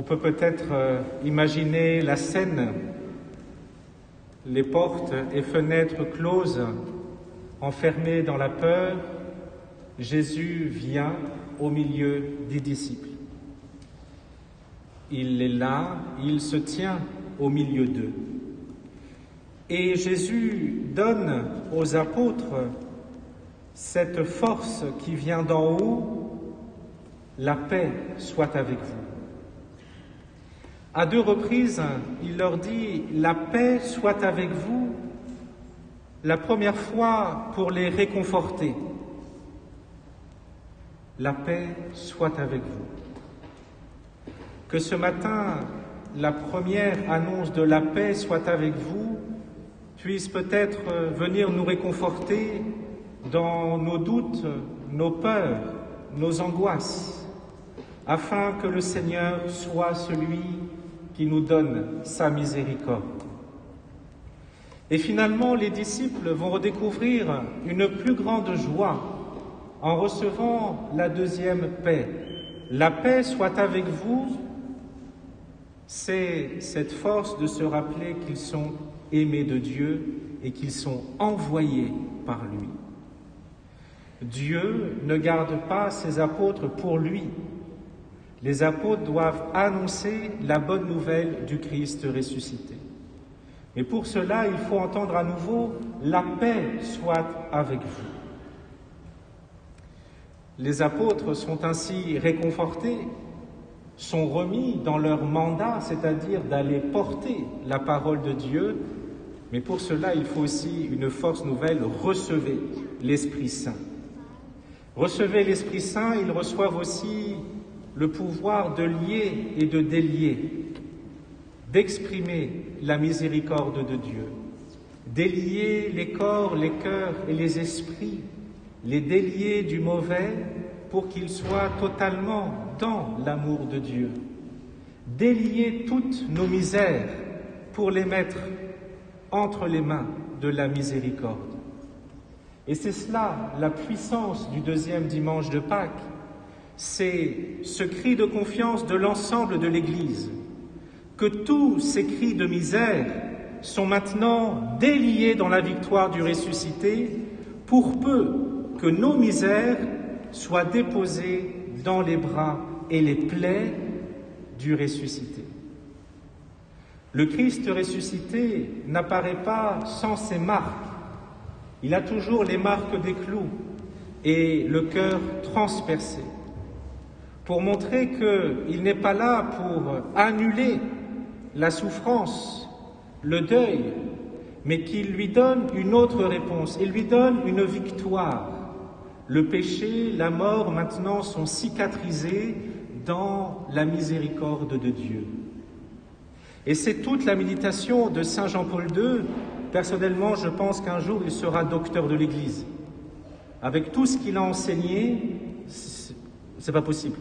peut peut-être imaginer la scène, les portes et fenêtres closes, enfermés dans la peur. Jésus vient au milieu des disciples. Il est là, il se tient au milieu d'eux. Et Jésus donne aux apôtres cette force qui vient d'en haut, la paix soit avec vous. À 2 reprises, il leur dit « la paix soit avec vous », la première fois pour les réconforter. La paix soit avec vous. Que ce matin, la première annonce de la paix soit avec vous puisse peut-être venir nous réconforter dans nos doutes, nos peurs, nos angoisses, afin que le Seigneur soit celui qui nous donne sa miséricorde. Et finalement, les disciples vont redécouvrir une plus grande joie en recevant la deuxième paix. La paix soit avec vous, c'est cette force de se rappeler qu'ils sont aimés de Dieu et qu'ils sont envoyés par lui. Dieu ne garde pas ses apôtres pour lui. Les apôtres doivent annoncer la bonne nouvelle du Christ ressuscité. Mais pour cela, il faut entendre à nouveau « la paix soit avec vous ». Les apôtres sont ainsi réconfortés, sont remis dans leur mandat, c'est-à-dire d'aller porter la parole de Dieu. Mais pour cela, il faut aussi une force nouvelle, recevez l'Esprit Saint. Recevez l'Esprit Saint, ils reçoivent aussi le pouvoir de lier et de délier, d'exprimer la miséricorde de Dieu, délier les corps, les cœurs et les esprits, les délier du mauvais pour qu'ils soient totalement dans l'amour de Dieu, délier toutes nos misères pour les mettre entre les mains de la miséricorde. Et c'est cela, la puissance du deuxième dimanche de Pâques, c'est ce cri de confiance de l'ensemble de l'Église, que tous ces cris de misère sont maintenant déliés dans la victoire du ressuscité, pour peu que nos misères soient déposées dans les bras et les plaies du ressuscité. Le Christ ressuscité n'apparaît pas sans ses marques. Il a toujours les marques des clous et le cœur transpercé, pour montrer qu'il n'est pas là pour annuler la souffrance, le deuil, mais qu'il lui donne une autre réponse, il lui donne une victoire. Le péché, la mort, maintenant, sont cicatrisés dans la miséricorde de Dieu. Et c'est toute la méditation de Saint Jean-Paul II. Personnellement, je pense qu'un jour, il sera docteur de l'Église. Avec tout ce qu'il a enseigné, c'est pas possible.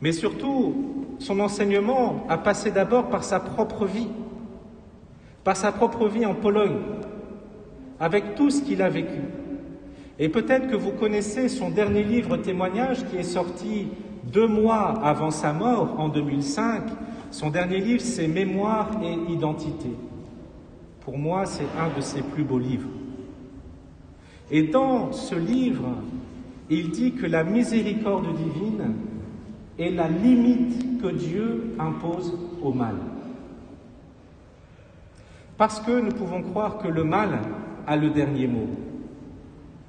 Mais surtout, son enseignement a passé d'abord par sa propre vie en Pologne, avec tout ce qu'il a vécu. Et peut-être que vous connaissez son dernier livre témoignage qui est sorti 2 mois avant sa mort, en 2005. Son dernier livre, c'est « Mémoire et identité ». Pour moi, c'est un de ses plus beaux livres. Et dans ce livre, il dit que la miséricorde divine est la limite que Dieu impose au mal. Parce que nous pouvons croire que le mal a le dernier mot.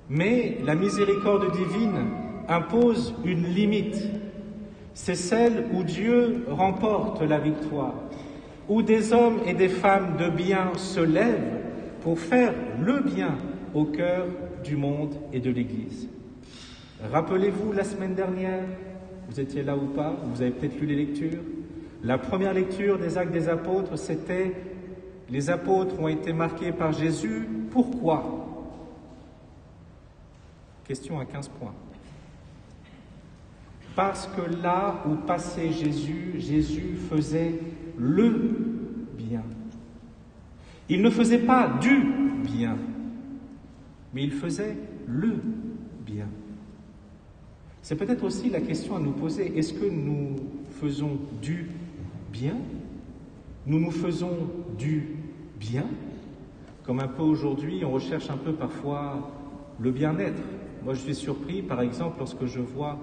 Mais la miséricorde divine impose une limite. C'est celle où Dieu remporte la victoire, où des hommes et des femmes de bien se lèvent pour faire le bien au cœur du monde et de l'Église. Rappelez-vous la semaine dernière, vous étiez là ou pas, vous avez peut-être lu les lectures. La première lecture des Actes des Apôtres, c'était « Les apôtres ont été marqués par Jésus, pourquoi ?» Question à 15 points. Parce que là où passait Jésus, Jésus faisait le bien. Il ne faisait pas du bien, mais il faisait le bien. C'est peut-être aussi la question à nous poser. Est-ce que nous faisons du bien? Nous nous faisons du bien? Comme un peu aujourd'hui, on recherche un peu parfois le bien-être. Moi, je suis surpris, par exemple, lorsque je vois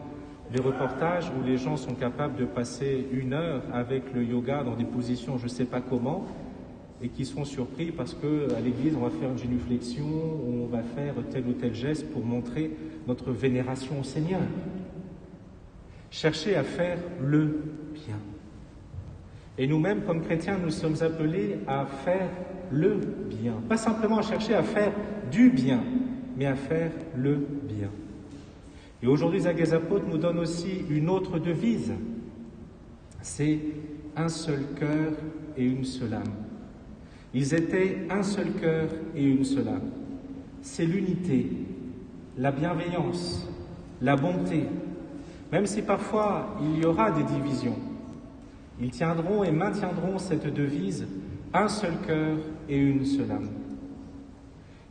des reportages où les gens sont capables de passer 1 heure avec le yoga dans des positions je ne sais pas comment, et qui sont surpris parce qu'à l'église, on va faire une génuflexion, ou on va faire tel ou tel geste pour montrer notre vénération au Seigneur. Cherchez à faire le bien. Et nous-mêmes, comme chrétiens, nous sommes appelés à faire le bien. Pas simplement à chercher à faire du bien, mais à faire le bien. Et aujourd'hui, Zach des Apôtres nous donne aussi une autre devise. C'est un seul cœur et une seule âme. Ils étaient un seul cœur et une seule âme. C'est l'unité, la bienveillance, la bonté. Même si parfois il y aura des divisions, ils tiendront et maintiendront cette devise, un seul cœur et une seule âme.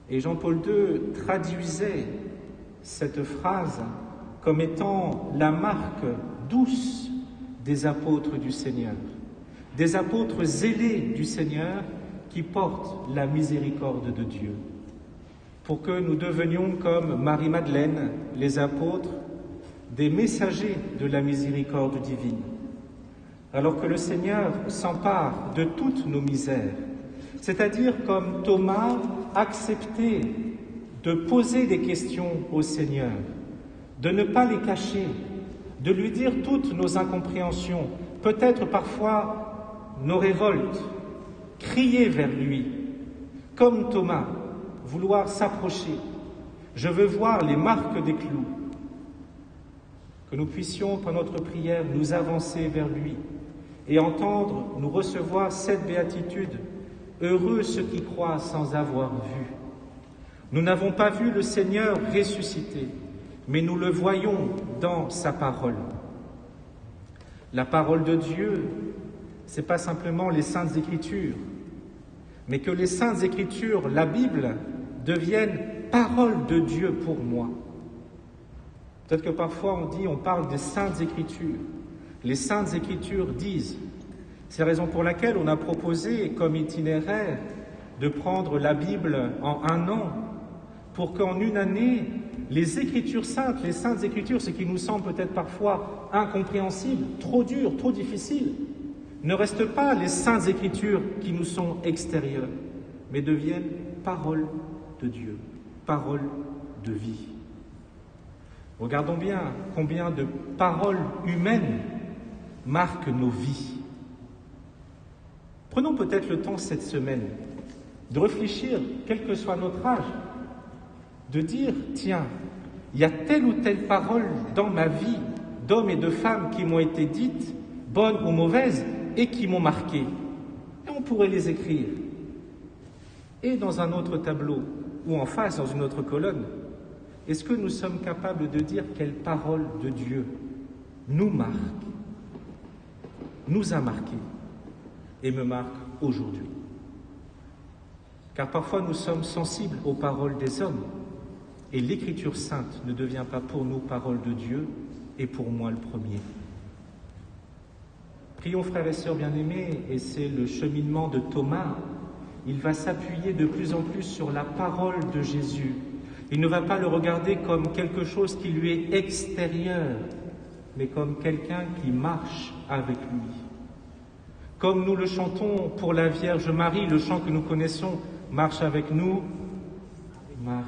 Et Jean-Paul II traduisait cette phrase comme étant la marque douce des apôtres du Seigneur, des apôtres zélés du Seigneur qui portent la miséricorde de Dieu, pour que nous devenions comme Marie-Madeleine, les apôtres, des messagers de la miséricorde divine, alors que le Seigneur s'empare de toutes nos misères, c'est-à-dire comme Thomas accepter de poser des questions au Seigneur, de ne pas les cacher, de lui dire toutes nos incompréhensions, peut-être parfois nos révoltes, crier vers lui, comme Thomas, vouloir s'approcher. Je veux voir les marques des clous. Que nous puissions, par notre prière, nous avancer vers lui et entendre nous recevoir cette béatitude. Heureux ceux qui croient sans avoir vu. Nous n'avons pas vu le Seigneur ressuscité, mais nous le voyons dans sa parole. La parole de Dieu, ce n'est pas simplement les Saintes Écritures, mais que les Saintes Écritures, la Bible, deviennent parole de Dieu pour moi. Peut-être que parfois on parle des Saintes Écritures. Les Saintes Écritures disent. C'est la raison pour laquelle on a proposé comme itinéraire de prendre la Bible en 1 an, pour qu'en 1 année, les Écritures saintes, les Saintes Écritures, ce qui nous semble peut-être parfois incompréhensible, trop dur, trop difficile, ne restent pas les Saintes Écritures qui nous sont extérieures, mais deviennent parole de Dieu, parole de vie. Regardons bien combien de paroles humaines marquent nos vies. Prenons peut-être le temps cette semaine de réfléchir, quel que soit notre âge, de dire, tiens, il y a telle ou telle parole dans ma vie d'hommes et de femmes qui m'ont été dites, bonnes ou mauvaises, et qui m'ont marqué. Et on pourrait les écrire. Et dans un autre tableau, ou en face, dans une autre colonne, est-ce que nous sommes capables de dire quelle parole de Dieu nous marque, nous a marqués et me marque aujourd'hui? Car parfois nous sommes sensibles aux paroles des hommes et l'Écriture sainte ne devient pas pour nous parole de Dieu et pour moi le premier. Prions frères et sœurs bien-aimés, et c'est le cheminement de Thomas. Il va s'appuyer de plus en plus sur la parole de Jésus. Il ne va pas le regarder comme quelque chose qui lui est extérieur, mais comme quelqu'un qui marche avec lui. Comme nous le chantons pour la Vierge Marie, le chant que nous connaissons, marche avec nous, Marie.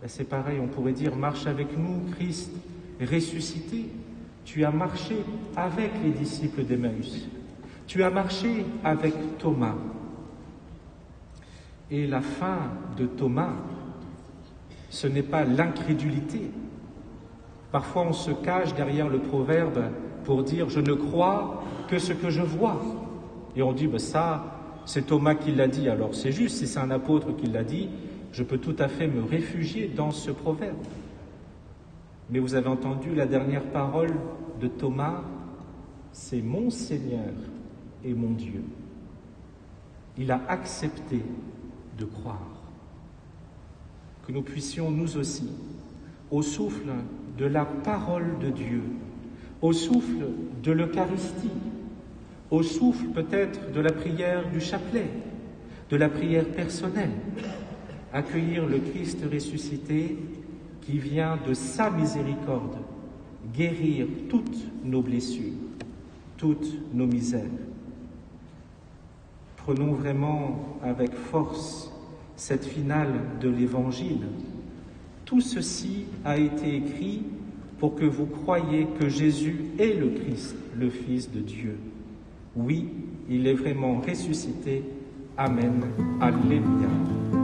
Ben c'est pareil, on pourrait dire, marche avec nous, Christ ressuscité. Tu as marché avec les disciples d'Emmaüs. Tu as marché avec Thomas. Et la fin de Thomas, ce n'est pas l'incrédulité. Parfois, on se cache derrière le proverbe pour dire « je ne crois que ce que je vois ». Et on dit ben ça, c'est Thomas qui l'a dit. Alors c'est juste, si c'est un apôtre qui l'a dit, je peux tout à fait me réfugier dans ce proverbe. Mais vous avez entendu la dernière parole de Thomas, c'est mon Seigneur et mon Dieu. Il a accepté de croire. Que nous puissions nous aussi, au souffle de la parole de Dieu, au souffle de l'Eucharistie, au souffle peut-être de la prière du chapelet, de la prière personnelle, accueillir le Christ ressuscité qui vient de sa miséricorde guérir toutes nos blessures, toutes nos misères. Prenons vraiment avec force cette finale de l'Évangile. Tout ceci a été écrit pour que vous croyiez que Jésus est le Christ, le Fils de Dieu. Oui, il est vraiment ressuscité. Amen. Alléluia.